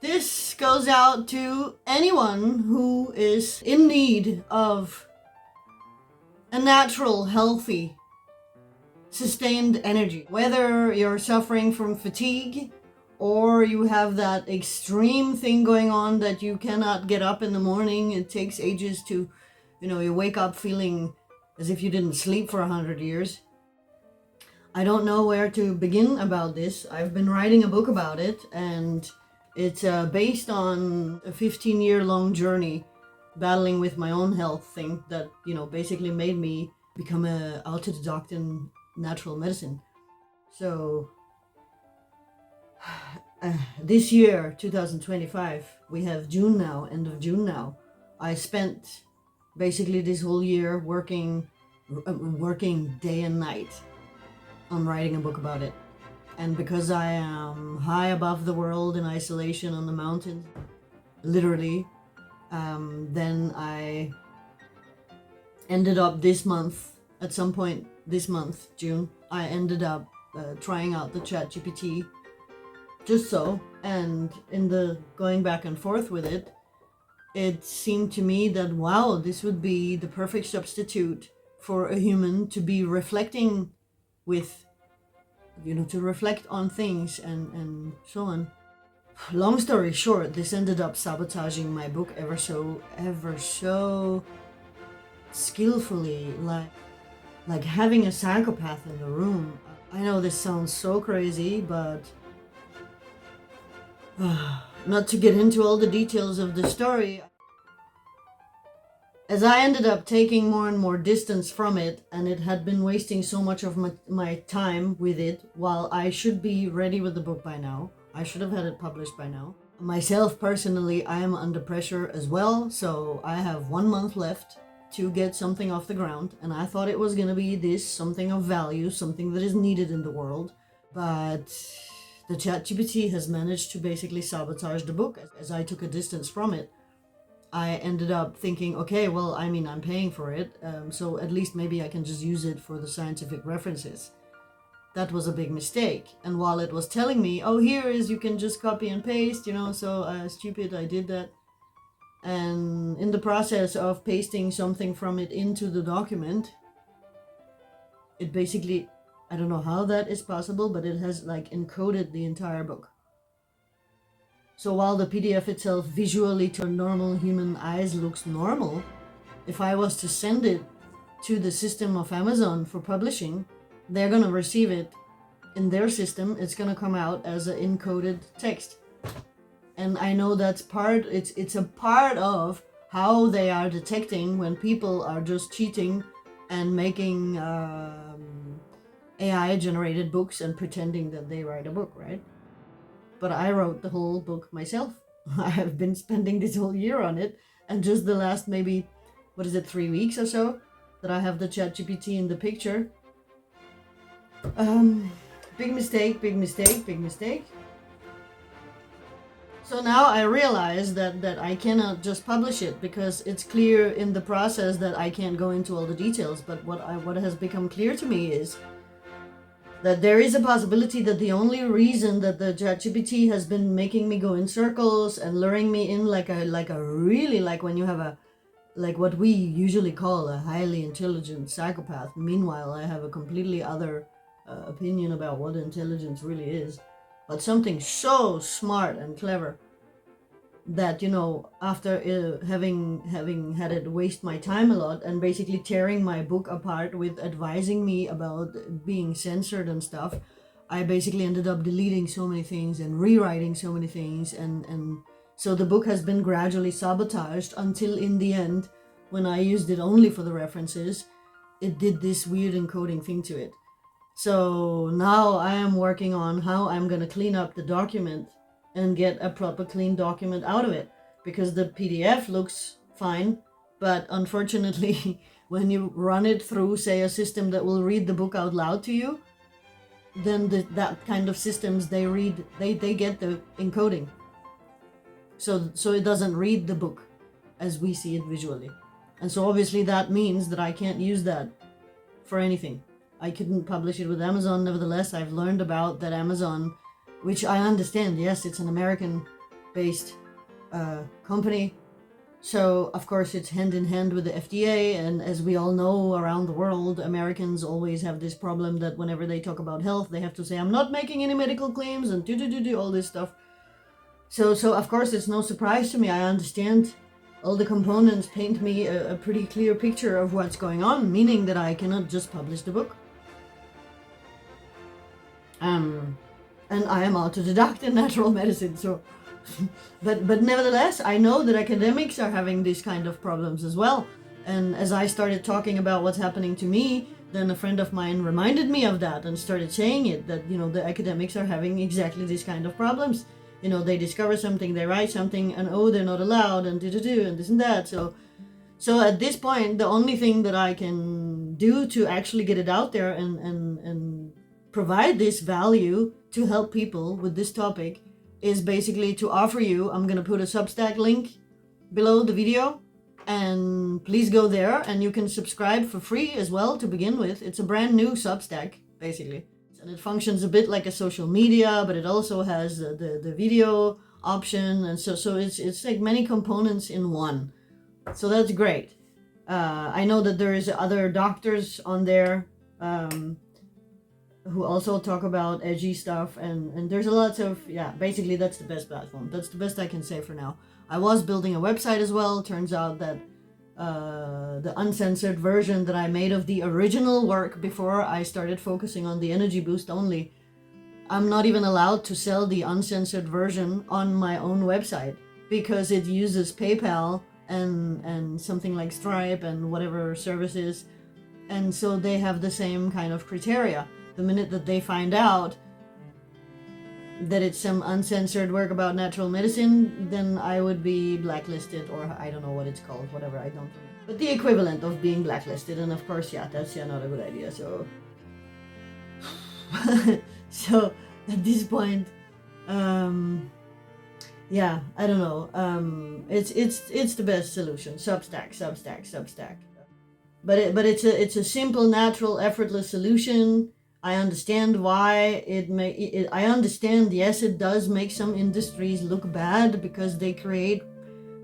This goes out to anyone who is in need of a natural, healthy, sustained energy. Whether you're suffering from fatigue or you have that extreme thing going on that you cannot get up in the morning, it takes ages to, you wake up feeling as if you didn't sleep for 100 years. I don't know where to begin about this. I've been writing a book about it, and it's based on a 15-year-long journey battling with my own health thing that, basically made me become a autodidact in natural medicine. So this year, 2025, we have June now, end of June now. I spent basically this whole year working day and night on writing a book about it. And because I am high above the world in isolation on the mountains, literally, then I ended up this month, at some point this month, June, I ended up trying out the ChatGPT just so. And in the going back and forth with it, it seemed to me that, wow, this would be the perfect substitute for a human to be reflecting with, to reflect on things and so on. Long story short, this ended up sabotaging my book ever so skillfully, like having a psychopath in the room. I know this sounds so crazy, but not to get into all the details of the story. As I ended up taking more and more distance from it, and it had been wasting so much of my time with it, while I should be ready with the book by now. I should have had it published by now. Myself, personally, I am under pressure as well, so I have 1 month left to get something off the ground, and I thought it was going to be something of value, something that is needed in the world, but the ChatGPT has managed to basically sabotage the book. As I took a distance from it, I ended up thinking, okay, well, I'm paying for it, so at least maybe I can just use it for the scientific references. That was a big mistake. And while it was telling me, oh, you can just copy and paste, so stupid, I did that. And in the process of pasting something from it into the document, it basically, I don't know how that is possible, but it has encoded the entire book. So while the PDF itself visually to normal human eyes looks normal, if I was to send it to the system of Amazon for publishing, they're going to receive it in their system. It's going to come out as an encoded text. And I know that's it's a part of how they are detecting when people are just cheating and making AI generated books and pretending that they write a book, right? But I wrote the whole book myself. I have been spending this whole year on it, and just the last maybe, 3 weeks or so, that I have the ChatGPT in the picture. Big mistake. So now I realize that I cannot just publish it, because it's clear in the process that I can't go into all the details. But what has become clear to me is that there is a possibility that the only reason that the ChatGPT has been making me go in circles and luring me in like when you have what we usually call a highly intelligent psychopath. Meanwhile, I have a completely other opinion about what intelligence really is. But something so smart and clever that, after having had it waste my time a lot and basically tearing my book apart with advising me about being censored and stuff, I basically ended up deleting so many things and rewriting so many things, and so the book has been gradually sabotaged until in the end, when I used it only for the references, it did this weird encoding thing to it. So now I am working on how I'm going to clean up the document and get a proper clean document out of it, because the PDF looks fine, but unfortunately when you run it through, say, a system that will read the book out loud to you, then that kind of systems, they get the encoding, so it doesn't read the book as we see it visually. And so obviously that means that I can't use that for anything. I couldn't publish it with Amazon. Nevertheless, I've learned about that Amazon, which I understand, yes, it's an American based company. So, of course, it's hand in hand with the FDA. And as we all know, around the world, Americans always have this problem that whenever they talk about health, they have to say, I'm not making any medical claims and do all this stuff. So of course, it's no surprise to me. I understand all the components paint me a pretty clear picture of what's going on, meaning that I cannot just publish the book. And I am autodidact in natural medicine, so... but nevertheless, I know that academics are having these kind of problems as well. And as I started talking about what's happening to me, then a friend of mine reminded me of that and started saying it, that, you know, the academics are having exactly these kind of problems. You know, they discover something, they write something, and oh, they're not allowed, and do and this and that. So at this point, the only thing that I can do to actually get it out there and provide this value to help people with this topic is basically to offer you, I'm going to put a Substack link below the video, and please go there and you can subscribe for free as well to begin with. It's a brand new Substack, basically. And it functions a bit like a social media, but it also has the video option. And so it's like many components in one. So that's great. I know that there is other doctors on there who also talk about edgy stuff, and there's a lot of, basically that's the best platform. That's the best I can say for now. I was building a website as well. Turns out that the uncensored version that I made of the original work before I started focusing on the energy boost only, I'm not even allowed to sell the uncensored version on my own website because it uses PayPal and something like Stripe and whatever services, and so they have the same kind of criteria. The minute that they find out that it's some uncensored work about natural medicine, then I would be blacklisted, or I don't know what it's called, whatever, I don't know. But the equivalent of being blacklisted, and of course, that's not a good idea, so... So, at this point, I don't know, it's the best solution. Substack. But it's a simple, natural, effortless solution. I understand why I understand, yes, it does make some industries look bad because they create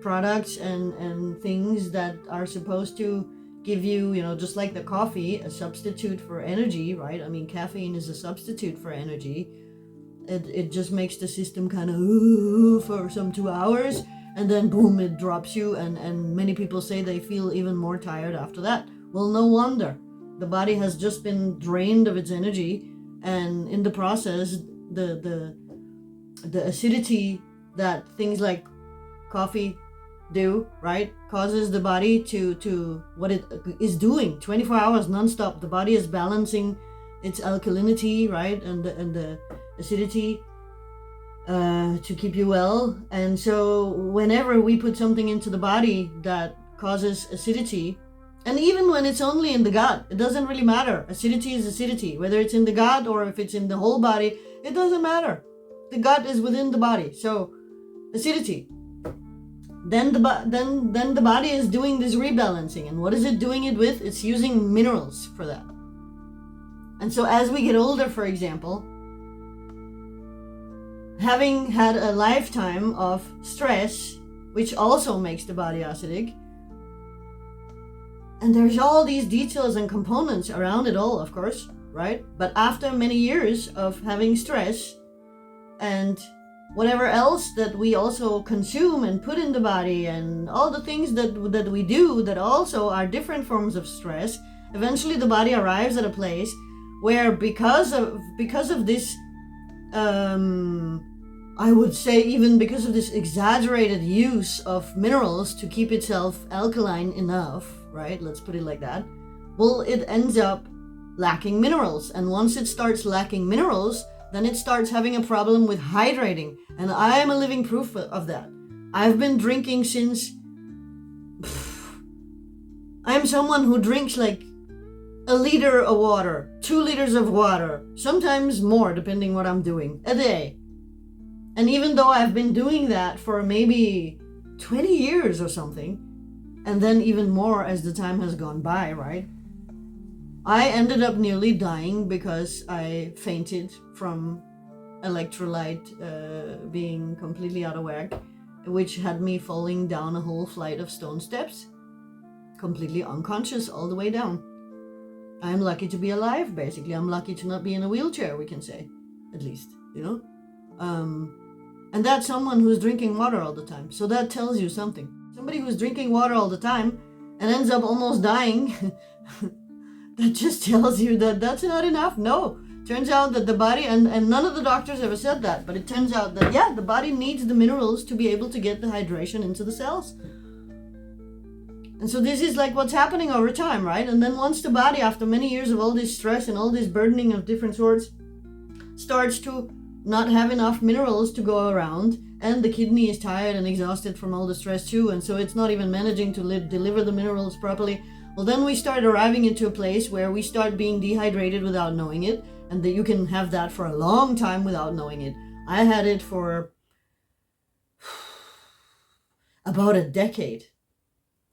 products and things that are supposed to give you, you know, just like the coffee, a substitute for energy, right? I mean, caffeine is a substitute for energy. It just makes the system kind of for some 2 hours, and then boom, it drops you, and many people say they feel even more tired after that. Well, no wonder. The body has just been drained of its energy, and in the process, the acidity that things like coffee do, right, causes the body to what it is doing 24 hours nonstop. The body is balancing its alkalinity, right, and the acidity to keep you well. And so whenever we put something into the body that causes acidity, and even when it's only in the gut, it doesn't really matter. Acidity is acidity. Whether it's in the gut or if it's in the whole body, it doesn't matter. The gut is within the body. So, acidity. Then the body is doing this rebalancing. And what is it doing it with? It's using minerals for that. And so as we get older, for example, having had a lifetime of stress, which also makes the body acidic, and there's all these details and components around it all, of course, right? But after many years of having stress and whatever else that we also consume and put in the body, and all the things that we do that also are different forms of stress, eventually the body arrives at a place where because of this, I would say even because of this exaggerated use of minerals to keep itself alkaline enough, right? Let's put it like that. Well, it ends up lacking minerals. And once it starts lacking minerals, then it starts having a problem with hydrating. And I am a living proof of that. I've been drinking since... I'm someone who drinks like 1 liter of water, 2 liters of water, sometimes more depending what I'm doing, a day. And even though I've been doing that for maybe 20 years or something, and then even more as the time has gone by, right? I ended up nearly dying because I fainted from electrolyte being completely out of whack, which had me falling down a whole flight of stone steps, completely unconscious all the way down. I'm lucky to be alive, basically. I'm lucky to not be in a wheelchair, we can say, at least, you know? And that's someone who's drinking water all the time. So that tells you something. Somebody who's drinking water all the time and ends up almost dying, that just tells you that that's not enough. No. Turns out that the body, and none of the doctors ever said that, but it turns out that, yeah, the body needs the minerals to be able to get the hydration into the cells. And so this is like what's happening over time, right? And then once the body, after many years of all this stress and all this burdening of different sorts, starts to not have enough minerals to go around, and the kidney is tired and exhausted from all the stress too, and so it's not even managing to deliver the minerals properly, well, then we start arriving into a place where we start being dehydrated without knowing it, and that you can have that for a long time without knowing it. I had it for about a decade.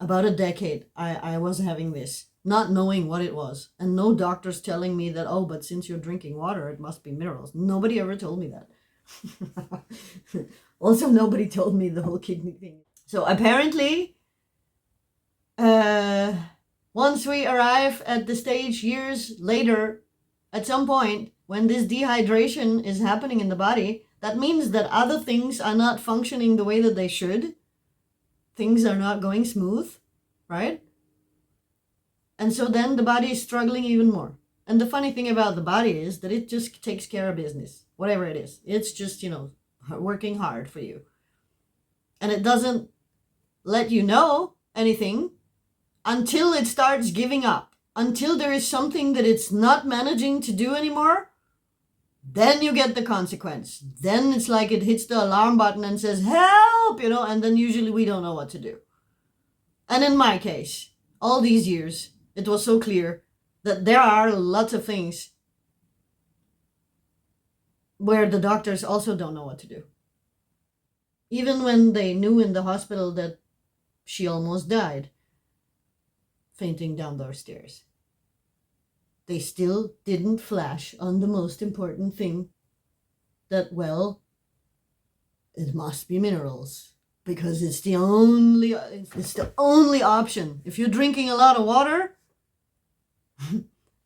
I was having this, not knowing what it was, and no doctors telling me that, oh, but since you're drinking water, it must be minerals. Nobody ever told me that. Also, nobody told me the whole kidney thing. So apparently, once we arrive at the stage years later, at some point, when this dehydration is happening in the body, that means that other things are not functioning the way that they should. Things are not going smooth, right? And so then the body is struggling even more. And the funny thing about the body is that it just takes care of business, whatever it is. It's just, working hard for you. And it doesn't let you know anything until it starts giving up, until there is something that it's not managing to do anymore. Then you get the consequence. Then it's like it hits the alarm button and says, help, and then usually we don't know what to do. And in my case, all these years, it was so clear that there are lots of things where the doctors also don't know what to do. Even when they knew in the hospital that she almost died, fainting down those stairs, they still didn't flash on the most important thing, that, well, it must be minerals, because it's the only option. If you're drinking a lot of water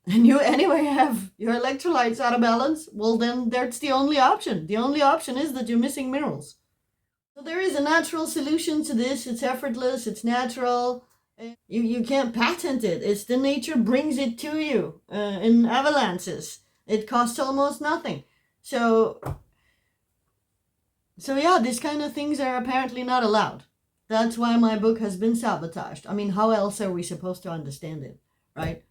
and you anyway have your electrolytes out of balance, well, then that's the only option. The only option is that you're missing minerals. So there is a natural solution to this. It's effortless, it's natural. You can't patent it. It's the nature brings it to you in avalanches. It costs almost nothing. So yeah, these kind of things are apparently not allowed. That's why my book has been sabotaged. I mean, how else are we supposed to understand it, right?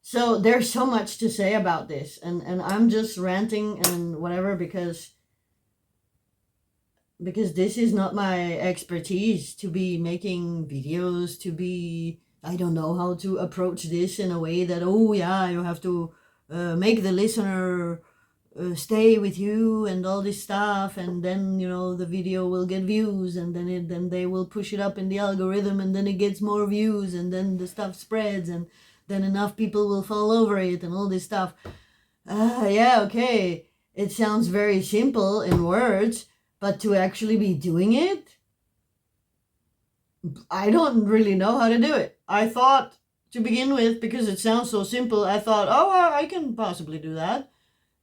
So there's so much to say about this, and I'm just ranting and whatever because this is not my expertise to be making videos, I don't know how to approach this in a way that, oh yeah, you have to make the listener stay with you and all this stuff, and then, the video will get views, and then they will push it up in the algorithm, and then it gets more views, and then the stuff spreads, and then enough people will fall over it, and all this stuff. Yeah, okay, it sounds very simple in words, but to actually be doing it, I don't really know how to do it. I thought, to begin with, because it sounds so simple, I thought, oh, I can possibly do that.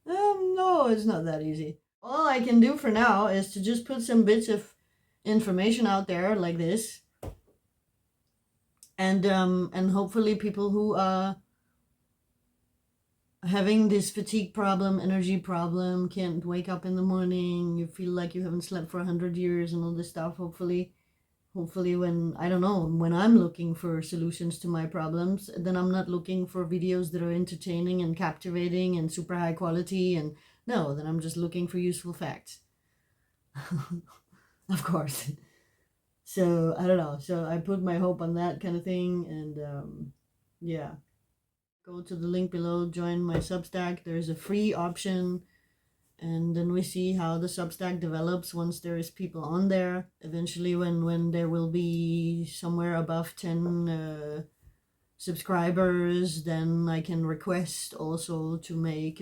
No, it's not that easy. All I can do for now is to just put some bits of information out there like this. And hopefully people who are having this fatigue problem, energy problem, can't wake up in the morning, you feel like you haven't slept for 100 years and all this stuff, hopefully when I'm looking for solutions to my problems, then I'm not looking for videos that are entertaining and captivating and super high quality, and no, then I'm just looking for useful facts. Of course. So I don't know, so I put my hope on that kind of thing, and yeah, go to the link below, join my Substack. There's a free option, and then we see how the Substack develops once there is people on there. Eventually, when there will be somewhere above 10 subscribers, then I can request also to make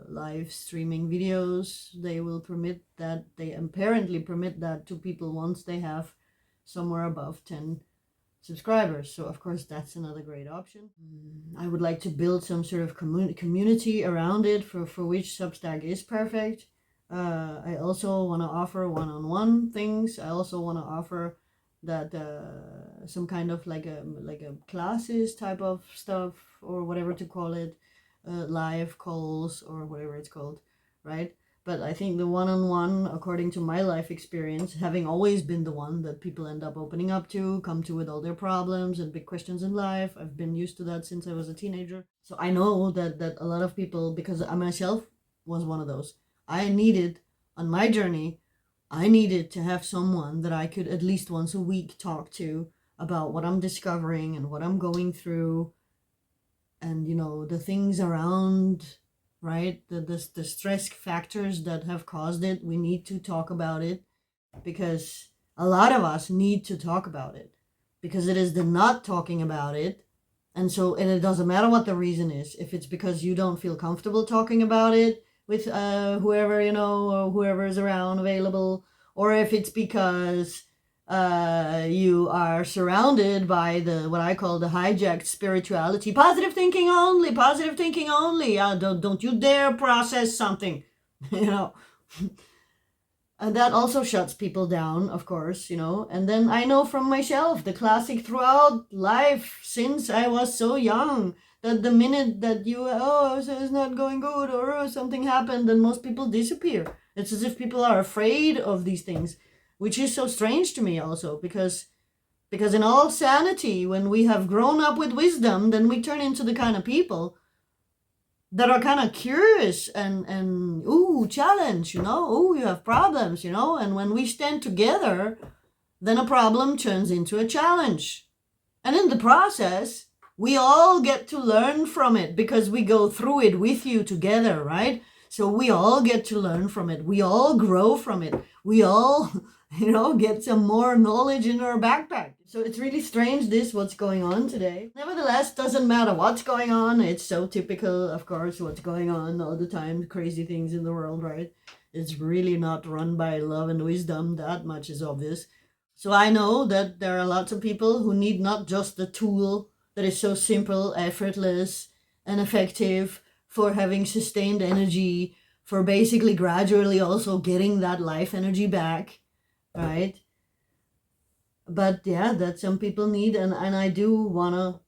live streaming videos. They will permit that. They apparently permit that to people once they have somewhere above 10 subscribers. So of course that's another great option. I would like to build some sort of community around it for which Substack is perfect. I also want to offer one-on-one things. I also want to offer that some kind of like a classes type of stuff, or whatever to call it, live calls or whatever it's called, right? But I think the one-on-one, according to my life experience, having always been the one that people end up opening up to, come to with all their problems and big questions in life. I've been used to that since I was a teenager. So I know that a lot of people, because I myself was one of those, I needed, on my journey, I needed to have someone that I could at least once a week talk to about what I'm discovering and what I'm going through, and the things around, right? The stress factors that have caused it. We need to talk about it, because a lot of us need to talk about it, because it is the not talking about it. And it doesn't matter what the reason is. If it's because you don't feel comfortable talking about it with whoever, or whoever is around available, or if it's because you are surrounded by what I call the hijacked spirituality. Positive thinking only, positive thinking only. Don't you dare process something, And that also shuts people down, of course, And then I know from myself, the classic throughout life since I was so young, that the minute that so it's not going good, or something happened, then most people disappear. It's as if people are afraid of these things, which is so strange to me also, because in all sanity, when we have grown up with wisdom, then we turn into the kind of people that are kind of curious and challenge, you have problems, and when we stand together, then a problem turns into a challenge. And in the process, we all get to learn from it, because we go through it with you together, right? So we all get to learn from it. We all grow from it. We all, get some more knowledge in our backpack. So it's really strange what's going on today. Nevertheless, doesn't matter what's going on. It's so typical, of course, what's going on all the time. Crazy things in the world, right? It's really not run by love and wisdom. That much is obvious. So I know that there are lots of people who need not just the tool that is so simple, effortless, and effective for having sustained energy, for basically gradually also getting that life energy back, right? But yeah, that some people need, and I do want to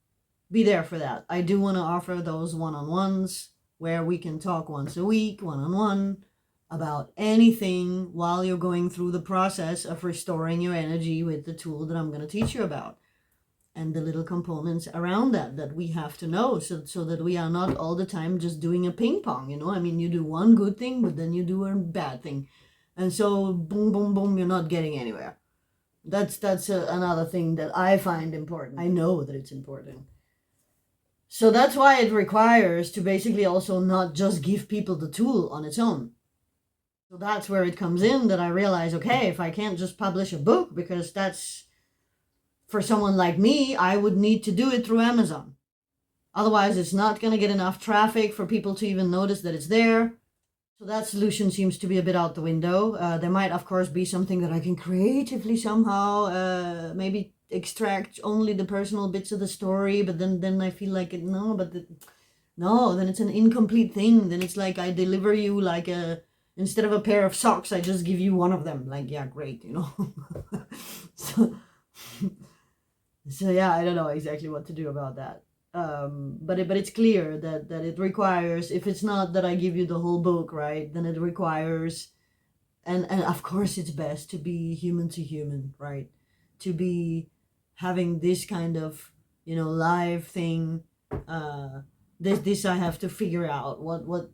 be there for that. I do want to offer those one-on-ones where we can talk once a week, one-on-one, about anything while you're going through the process of restoring your energy with the tool that I'm going to teach you about, and the little components around that we have to know, so that we are not all the time just doing a ping pong, I mean, you do one good thing, but then you do a bad thing, and so boom, boom, boom, you're not getting anywhere. That's another thing that I find important. I know that it's important. So that's why it requires to basically also not just give people the tool on its own. So that's where it comes in, that I realize, okay, if I can't just publish a book, because that's, for someone like me, I would need to do it through Amazon. Otherwise, it's not going to get enough traffic for people to even notice that it's there. So that solution seems to be a bit out the window. There might, of course, be something that I can creatively somehow maybe extract only the personal bits of the story, but then I feel like then it's an incomplete thing. Then it's like I deliver you like instead of a pair of socks, I just give you one of them. Like, yeah, great, So yeah, I don't know exactly what to do about that. But it's clear that it requires, if it's not that I give you the whole book, right, then it requires, and of course it's best to be human to human, right, to be having this kind of live thing. This I have to figure out what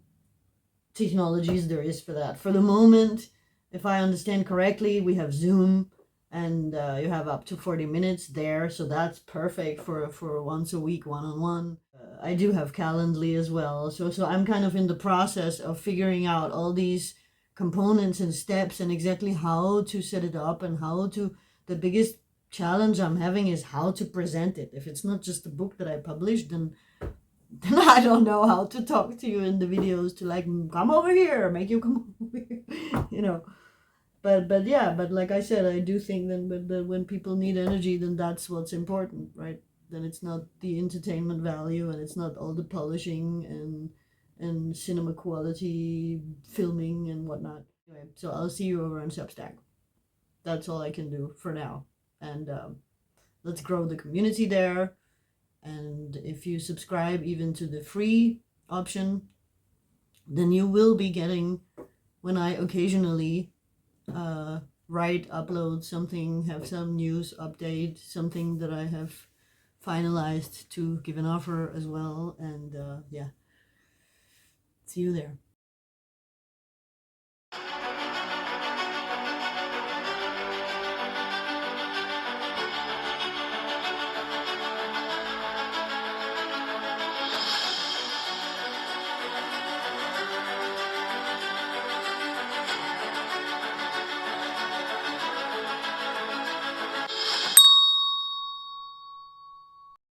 technologies there is for that. For the moment, if I understand correctly, we have Zoom, and you have up to 40 minutes there, so that's perfect for once a week one-on-one. I do have Calendly as well, so I'm kind of in the process of figuring out all these components and steps, and exactly how to set it up, and how to, the biggest challenge I'm having is how to present it. If it's not just a book that I published, then I don't know how to talk to you in the videos to like come over here, make you come over here, you know. But yeah, but like I said, I do think that when people need energy, then that's what's important, right? Then it's not the entertainment value, and it's not all the polishing and cinema quality filming and whatnot. Anyway, so I'll see you over on Substack. That's all I can do for now, and let's grow the community there. And if you subscribe even to the free option, then you will be getting, when I occasionally write, upload something, have some news update, something that I have finalized to give an offer as well. And yeah, see you there.